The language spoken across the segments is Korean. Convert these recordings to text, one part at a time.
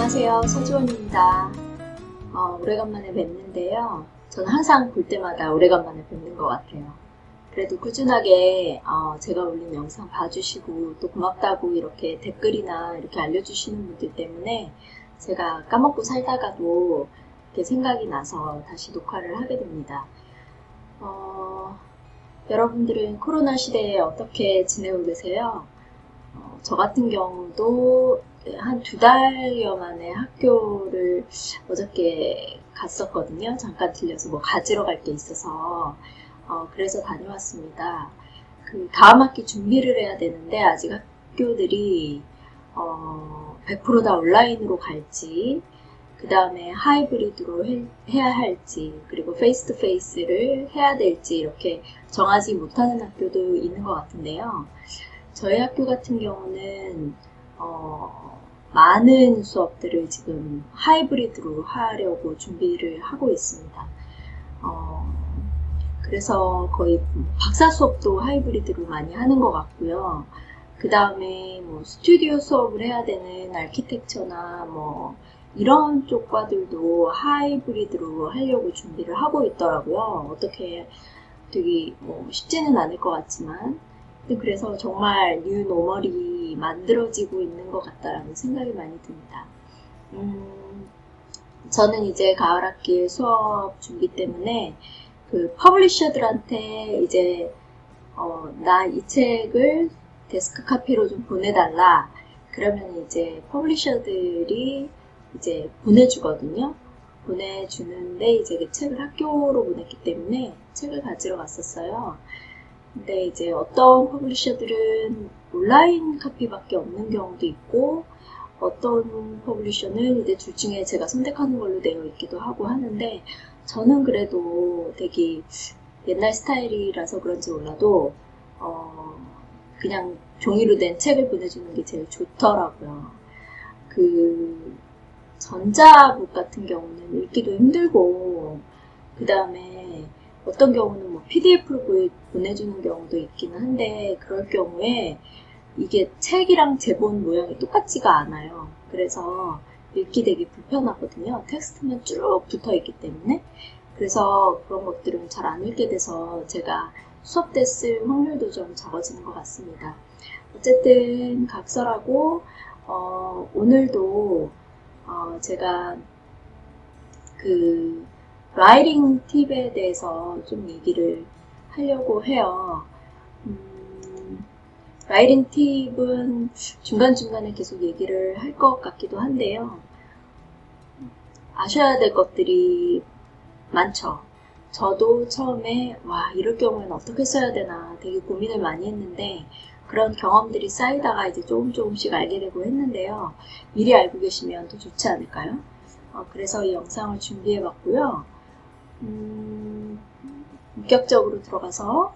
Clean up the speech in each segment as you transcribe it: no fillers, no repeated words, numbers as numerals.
안녕하세요. 서주원입니다. 오래간만에 뵙는데요. 저는 항상 볼 때마다 오래간만에 뵙는 것 같아요. 그래도 꾸준하게 제가 올린 영상 봐주시고 또 고맙다고 이렇게 댓글이나 이렇게 알려주시는 분들 때문에 제가 까먹고 살다가도 이렇게 생각이 나서 다시 녹화를 하게 됩니다. 여러분들은 코로나 시대에 어떻게 지내고 계세요? 저 같은 경우도 한 2달여 만에 학교를 어저께 갔었거든요. 잠깐 들려서 뭐 가지러 갈 게 있어서 그래서 다녀왔습니다. 그 다음 학기 준비를 해야 되는데 아직 학교들이 100% 다 온라인으로 갈지 그 다음에 하이브리드로 해야 할지 그리고 페이스 투 페이스를 해야 될지 이렇게 정하지 못하는 학교도 있는 것 같은데요. 저희 학교 같은 경우는 많은 수업들을 지금 하이브리드로 하려고 준비를 하고 있습니다. 그래서 거의 박사 수업도 하이브리드로 많이 하는 것 같고요. 그 다음에 뭐 스튜디오 수업을 해야 되는 아키텍처나 뭐 이런 쪽 과들도 하이브리드로 하려고 준비를 하고 있더라고요. 어떻게 되게 뭐 쉽지는 않을 것 같지만 그래서 정말 뉴노멀이 만들어지고 있는 것 같다라는 생각이 많이 듭니다. 저는 이제 가을 학기 수업 준비 때문에 그 퍼블리셔들한테 이제 나 이 책을 데스크 카피로 좀 보내달라. 그러면 이제 퍼블리셔들이 이제 보내주거든요. 보내주는데 이제 그 책을 학교로 보냈기 때문에 책을 가지러 갔었어요. 근데 이제 어떤 퍼블리셔들은 온라인 카피밖에 없는 경우도 있고 어떤 퍼블리셔는 이제 둘 중에 제가 선택하는 걸로 되어 있기도 하고 하는데 저는 그래도 되게 옛날 스타일이라서 그런지 몰라도 그냥 종이로 된 책을 보내주는 게 제일 좋더라고요. 그 전자북 같은 경우는 읽기도 힘들고 그 다음에 어떤 경우는 뭐 PDF로 보내주는 경우도 있기는 한데 그럴 경우에 이게 책이랑 제본 모양이 똑같지가 않아요. 그래서 읽기 되게 불편하거든요. 텍스트만 쭉 붙어 있기 때문에. 그래서 그런 것들은 잘 안 읽게 돼서 제가 수업 때 쓸 확률도 좀 적어지는 것 같습니다. 어쨌든 각설하고 오늘도 제가 그 라이팅 팁에 대해서 좀 얘기를 하려고 해요. 라이팅 팁은 중간중간에 계속 얘기를 할 것 같기도 한데요. 아셔야 될 것들이 많죠. 저도 처음에 이럴 경우에는 어떻게 써야 되나 되게 고민을 많이 했는데 그런 경험들이 쌓이다가 이제 조금씩 알게 되고 했는데요. 미리 알고 계시면 더 좋지 않을까요? 그래서 이 영상을 준비해 봤고요. 본격적으로 들어가서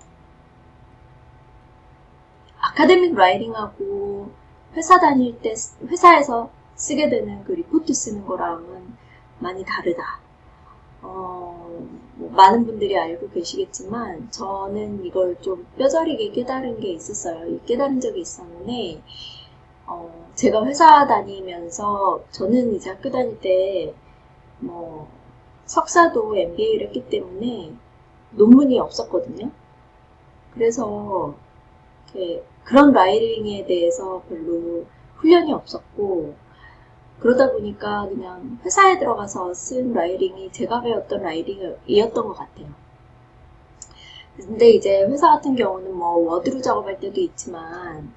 아카데믹 라이팅하고 회사 다닐 때 회사에서 쓰게 되는 그 리포트 쓰는 거랑은 많이 다르다. 뭐 많은 분들이 알고 계시겠지만 저는 이걸 좀 뼈저리게 깨달은 게 있었어요. 깨달은 적이 있었는데 제가 회사 다니면서 저는 이제 학교 다닐 때 뭐 석사도 MBA를 했기 때문에 논문이 없었거든요. 그래서 그런 라이팅에 대해서 별로 훈련이 없었고 그러다 보니까 그냥 회사에 들어가서 쓴 라이팅이 제가 배웠던 라이팅이었던 것 같아요. 근데 이제 회사 같은 경우는 뭐 워드로 작업할 때도 있지만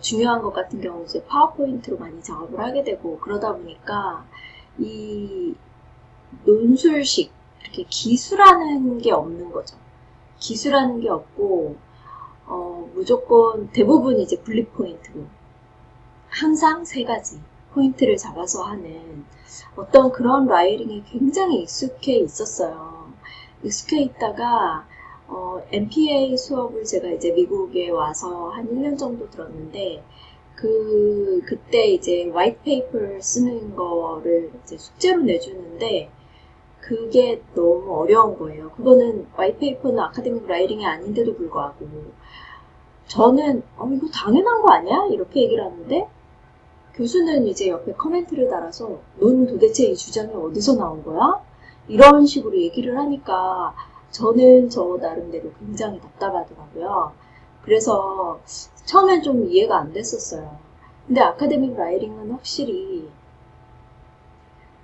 중요한 것 같은 경우는 이제 파워포인트로 많이 작업을 하게 되고 그러다 보니까 이 논술식 이렇게 기술하는 게 없는 거죠. 기술하는 게 없고 무조건 대부분 이제 분리 포인트로 항상 3가지 포인트를 잡아서 하는 어떤 그런 라이팅에 굉장히 익숙해 있었어요. 익숙해 있다가 MPA 수업을 제가 이제 미국에 와서 한 1년 정도 들었는데 그때 이제 화이트 페이퍼를 쓰는 거를 이제 숙제로 내주는데 그게 너무 어려운 거예요. 그거는 화이트 페이퍼는 아카데믹 라이팅이 아닌데도 불구하고 저는 이거 당연한 거 아니야? 이렇게 얘기를 하는데 교수는 이제 옆에 커멘트를 달아서 넌 도대체 이 주장이 어디서 나온 거야? 이런 식으로 얘기를 하니까 저는 저 나름대로 굉장히 답답하더라고요. 그래서 처음엔 좀 이해가 안 됐었어요. 근데 아카데믹 라이팅은 확실히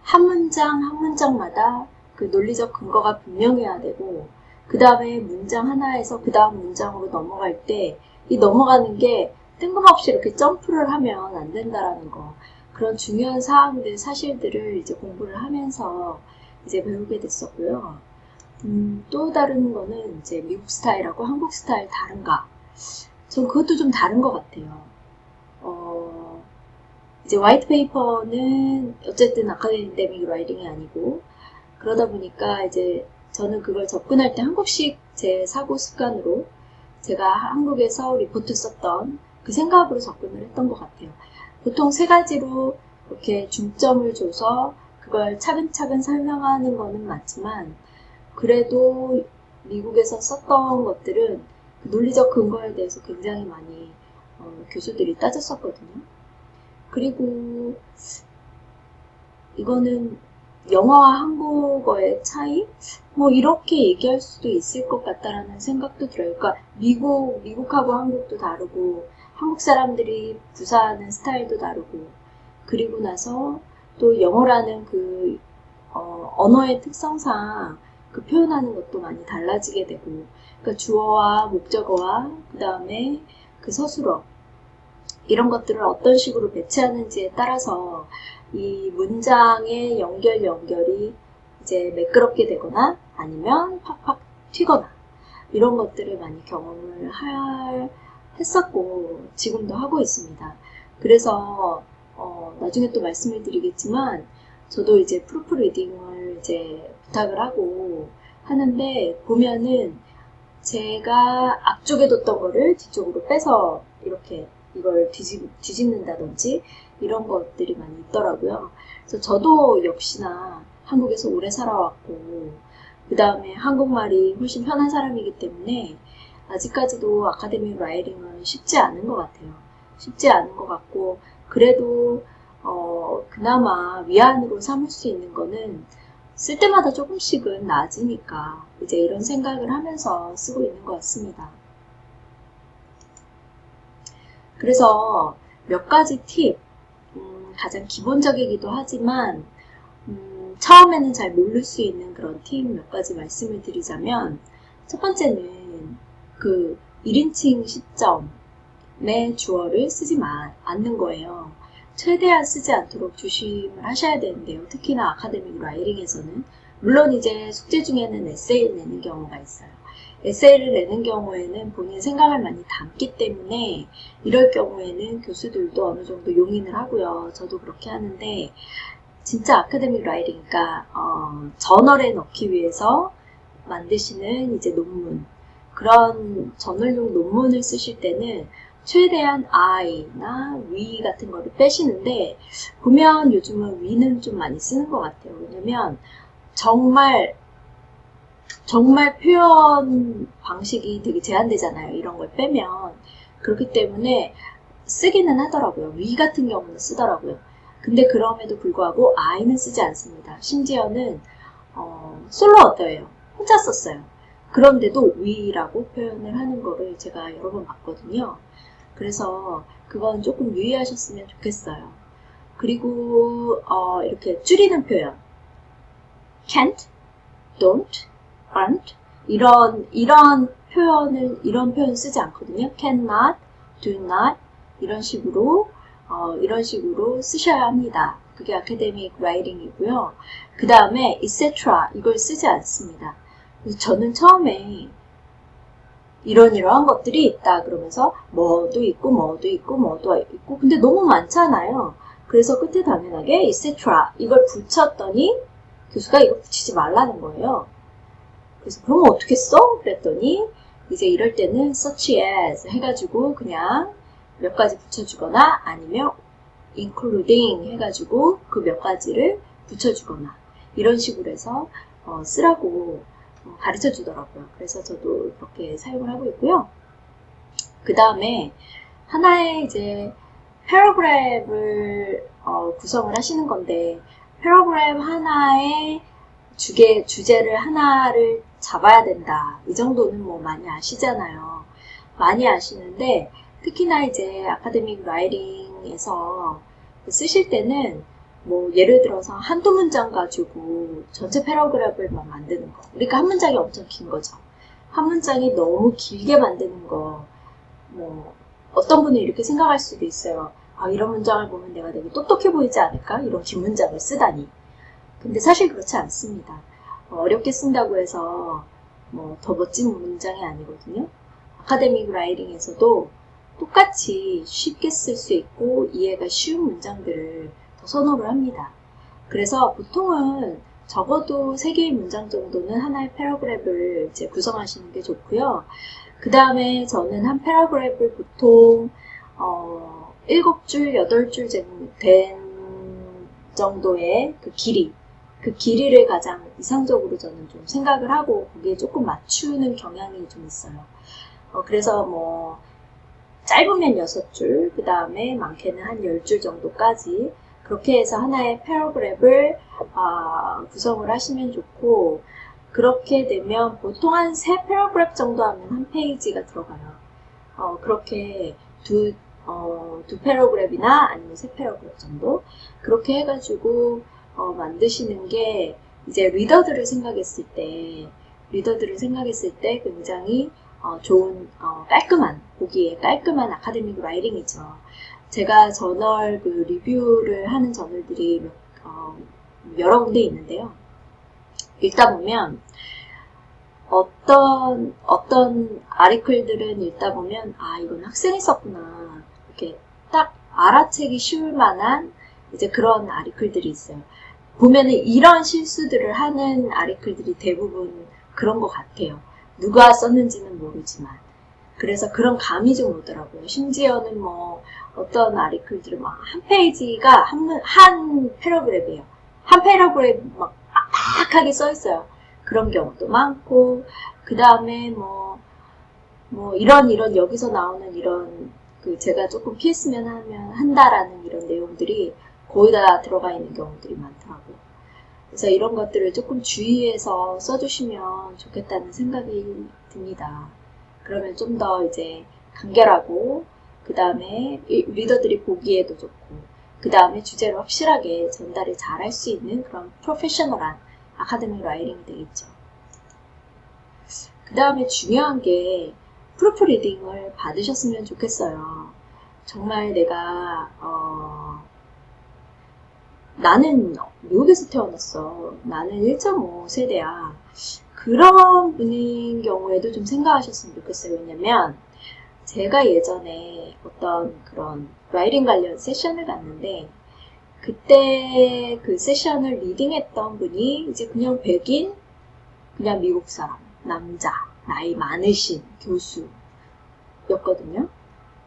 한 문장 한 문장마다 그 논리적 근거가 분명해야 되고, 그 다음에 문장 하나에서 그 다음 문장으로 넘어갈 때 이 넘어가는 게 뜬금없이 이렇게 점프를 하면 안 된다라는 거, 그런 중요한 사항들, 사실들을 이제 공부를 하면서 이제 배우게 됐었고요. 또 다른 거는 이제 미국 스타일하고 한국 스타일 다른가? 전 그것도 좀 다른 것 같아요. 이제 화이트 페이퍼는 어쨌든 아카데믹 라이팅이 아니고, 그러다 보니까 이제 저는 그걸 접근할 때 한국식 제 사고 습관으로 제가 한국에서 리포트 썼던 그 생각으로 접근을 했던 것 같아요. 보통 세 가지로 이렇게 중점을 줘서 그걸 차근차근 설명하는 거는 맞지만, 그래도 미국에서 썼던 것들은 그 논리적 근거에 대해서 굉장히 많이 교수들이 따졌었거든요. 그리고 이거는 영어와 한국어의 차이? 뭐 이렇게 얘기할 수도 있을 것 같다라는 생각도 들어요. 그러니까 미국하고 한국도 다르고, 한국 사람들이 구사하는 스타일도 다르고, 그리고 나서 또 영어라는 그 언어의 특성상 그 표현하는 것도 많이 달라지게 되고, 그러니까 주어와 목적어와 그 다음에 그 서술어, 이런 것들을 어떤 식으로 배치하는지에 따라서 이 문장의 연결이 이제 매끄럽게 되거나 아니면 팍팍 튀거나, 이런 것들을 많이 경험을 했었고 지금도 하고 있습니다. 그래서 나중에 또 말씀을 드리겠지만, 저도 이제 프루프 리딩을 이제 부탁을 하고 하는데, 보면은 제가 앞쪽에 뒀던 거를 뒤쪽으로 빼서 이렇게 이걸 뒤집는다든지 이런 것들이 많이 있더라고요. 그래서 저도 역시나 한국에서 오래 살아왔고, 그 다음에 한국말이 훨씬 편한 사람이기 때문에 아직까지도 아카데믹 라이팅은 쉽지 않은 것 같아요. 쉽지 않은 것 같고, 그래도 그나마 위안으로 삼을 수 있는 거는 쓸 때마다 조금씩은 나아지니까 이제 이런 생각을 하면서 쓰고 있는 것 같습니다. 그래서 몇 가지 팁, 가장 기본적이기도 하지만 처음에는 잘 모를 수 있는 그런 팁 몇 가지 말씀을 드리자면, 첫 번째는 그 1인칭 시점의 주어를 쓰지 않는 거예요. 최대한 쓰지 않도록 조심을 하셔야 되는데요. 특히나 아카데믹 라이팅에서는. 물론 이제 숙제 중에는 에세이를 내는 경우가 있어요. 에세이를 내는 경우에는 본인 생각을 많이 담기 때문에 이럴 경우에는 교수들도 어느 정도 용인을 하고요. 저도 그렇게 하는데, 진짜 아카데믹 라이팅, 그러니까 저널에 넣기 위해서 만드시는 이제 논문, 그런 저널용 논문을 쓰실 때는 최대한 I나 we 같은 거를 빼시는데, 보면 요즘은 we는 좀 많이 쓰는 것 같아요. 왜냐면 정말 표현 방식이 되게 제한되잖아요. 이런 걸 빼면. 그렇기 때문에 쓰기는 하더라고요. we 같은 경우는 쓰더라고요. 근데 그럼에도 불구하고 I는 쓰지 않습니다. 심지어는 솔로 어터예요. 혼자 썼어요. 그런데도 we라고 표현을 하는 거를 제가 여러 번 봤거든요. 그래서 그건 조금 유의하셨으면 좋겠어요. 그리고 이렇게 줄이는 표현, can't, don't, aren't, 이런 표현 쓰지 않거든요. cannot, do not, 이런 식으로 쓰셔야 합니다. 그게 아카데믹 라이팅이고요. 그 다음에 etc. 이걸 쓰지 않습니다. 그래서 저는 처음에 이러한 것들이 있다 그러면서 뭐도 있고 근데 너무 많잖아요. 그래서 끝에 당연하게 etc. 이걸 붙였더니 교수가 이거 붙이지 말라는 거예요. 그래서 그러면 어떻게 써? 그랬더니 이제 이럴 때는 such as 해가지고 그냥 몇 가지 붙여주거나, 아니면 including 해가지고 그 몇 가지를 붙여주거나, 이런 식으로 해서 쓰라고 가르쳐 주더라고요. 그래서 저도 그렇게 사용을 하고 있고요. 그 다음에 하나의 이제 패러그래프를 구성을 하시는 건데, 패러그래프 하나에 주제를 하나를 잡아야 된다. 이 정도는 뭐 많이 아시잖아요. 많이 아시는데, 특히나 이제 아카데믹 라이팅에서 쓰실 때는 뭐 예를 들어서 한두 문장 가지고 전체 패러그래프를 막 만드는 거. 그러니까 한 문장이 엄청 긴 거죠. 한 문장이 너무 길게 만드는 거. 뭐 어떤 분은 이렇게 생각할 수도 있어요. 아, 이런 문장을 보면 내가 되게 똑똑해 보이지 않을까? 이런 긴 문장을 쓰다니. 근데 사실 그렇지 않습니다. 어렵게 쓴다고 해서 뭐 더 멋진 문장이 아니거든요. 아카데믹 라이팅에서도 똑같이 쉽게 쓸 수 있고 이해가 쉬운 문장들을 더 선호를 합니다. 그래서 보통은 적어도 3개의 문장 정도는 하나의 패러그래프를 이제 구성하시는 게 좋고요. 그 다음에 저는 한 패러그래프를 보통 7줄, 8줄 된 정도의 그 길이를 가장 이상적으로 저는 좀 생각을 하고 거기에 조금 맞추는 경향이 좀 있어요. 그래서 뭐 짧으면 6줄, 그 다음에 많게는 한 10줄 정도까지 그렇게 해서 하나의 패러그래프를 구성을 하시면 좋고, 그렇게 되면 보통 한 3패러그래프 정도 하면 한 페이지가 들어가요. 그렇게 두 패러그래프나 아니면 3패러그래프 정도 그렇게 해가지고 만드시는 게 이제 리더들을 생각했을 때 굉장히 좋은 깔끔한, 보기에 깔끔한 아카데믹 라이팅이죠. 제가 저널 리뷰를 하는 저널들이 여러 군데 있는데요. 읽다 보면 어떤 아리클들은 읽다 보면 이건 학생이 썼구나 이렇게 딱 알아채기 쉬울 만한 이제 그런 아리클들이 있어요. 보면은 이런 실수들을 하는 아리클들이 대부분 그런 것 같아요. 누가 썼는지는 모르지만. 그래서 그런 감이 좀 오더라고요. 심지어는 뭐 어떤 아리클들은 막 한 페이지가 한 패러그래프예요. 한 패러그래프 막 빡빡하게 써 있어요. 그런 경우도 많고, 그 다음에 뭐 이런 여기서 나오는 이런 제가 조금 피했으면 한다라는 이런 내용들이 거의 다 들어가 있는 경우들이 많더라고요. 그래서 이런 것들을 조금 주의해서 써주시면 좋겠다는 생각이 듭니다. 그러면 좀 더 이제 간결하고, 그 다음에 리더들이 보기에도 좋고, 그 다음에 주제를 확실하게 전달을 잘 할 수 있는 그런 프로페셔널한 아카데믹 라이팅이 되겠죠. 그 다음에 중요한 게 프루프 리딩을 받으셨으면 좋겠어요. 정말 내가 나는 미국에서 태어났어. 나는 1.5 세대야. 그런 분인 경우에도 좀 생각하셨으면 좋겠어요. 왜냐면 제가 예전에 어떤 그런 라이팅 관련 세션을 갔는데 그때 그 세션을 리딩했던 분이 이제 그냥 백인, 그냥 미국 사람, 남자, 나이 많으신 교수였거든요.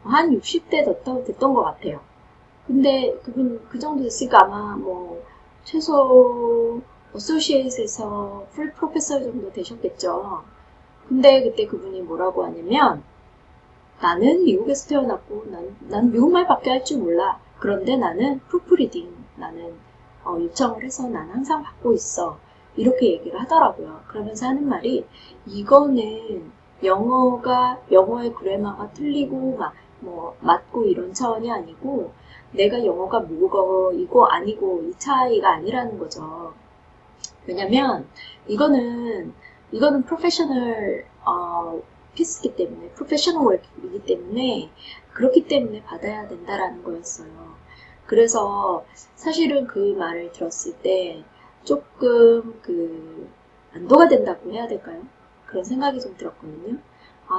한 60대 됐던 것 같아요. 근데 그분 그 정도 됐으니까 아마 뭐 최소 어소시에이트에서 풀 프로페서 정도 되셨겠죠. 근데 그때 그분이 뭐라고 하냐면 나는 미국에서 태어났고 난 미국말밖에 할 줄 몰라. 그런데 나는 프루프리딩 나는 요청을 해서 난 항상 받고 있어. 이렇게 얘기를 하더라고요. 그러면서 하는 말이 이거는 영어의 그래머가 틀리고 맞고 이런 차원이 아니고 내가 영어가 모국어이고 아니고 이 차이가 아니라는 거죠. 왜냐면 이거는 프로페셔널 피스이기 때문에 프로페셔널 워크이기 때문에 그렇기 때문에 받아야 된다라는 거였어요. 그래서 사실은 그 말을 들었을 때 조금 안도가 된다고 해야 될까요? 그런 생각이 좀 들었거든요.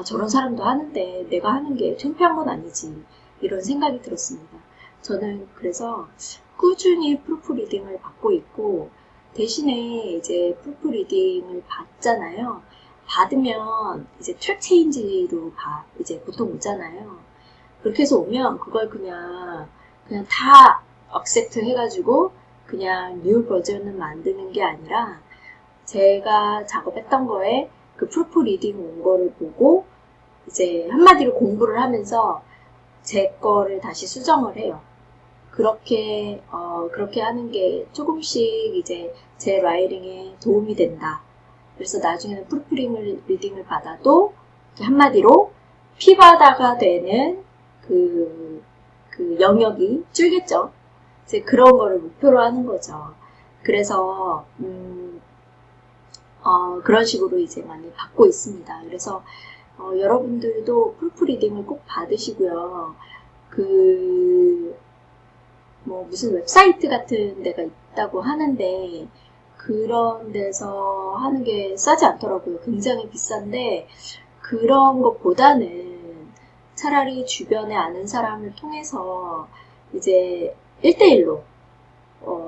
저런 사람도 하는데 내가 하는 게 창피한 건 아니지. 이런 생각이 들었습니다. 저는 그래서 꾸준히 프루프 리딩을 받고 있고 대신에 이제 프루프 리딩을 받잖아요. 받으면 이제 트랙 체인지로 이제 보통 오잖아요. 그렇게 해서 오면 그걸 그냥 다 억셉트 해가지고 그냥 뉴 버전을 만드는 게 아니라 제가 작업했던 거에 그 프루프 리딩 온 거를 보고 이제 한마디로 공부를 하면서 제 거를 다시 수정을 해요. 그렇게 하는 게 조금씩 이제 제 라이팅에 도움이 된다. 그래서 나중에는 프루프링을 리딩을 받아도 한마디로 피바다가 되는 그 영역이 줄겠죠. 이제 그런 거를 목표로 하는 거죠. 그래서 그런 식으로 이제 많이 받고 있습니다. 그래서 여러분들도 프루프리딩을 꼭 받으시고요. 무슨 웹사이트 같은 데가 있다고 하는데, 그런 데서 하는 게 싸지 않더라고요. 굉장히 비싼데, 그런 것보다는 차라리 주변에 아는 사람을 통해서 이제 1대1로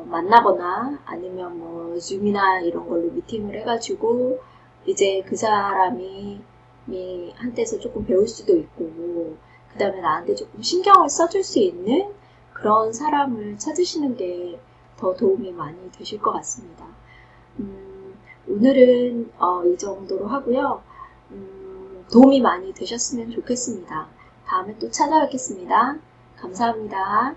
만나거나 아니면 뭐 줌이나 이런 걸로 미팅을 해가지고 이제 그 사람이 한테서 조금 배울 수도 있고 그 다음에 나한테 조금 신경을 써줄 수 있는 그런 사람을 찾으시는 게 더 도움이 많이 되실 것 같습니다. 오늘은 이 정도로 하고요. 도움이 많이 되셨으면 좋겠습니다. 다음에 또 찾아뵙겠습니다. 감사합니다.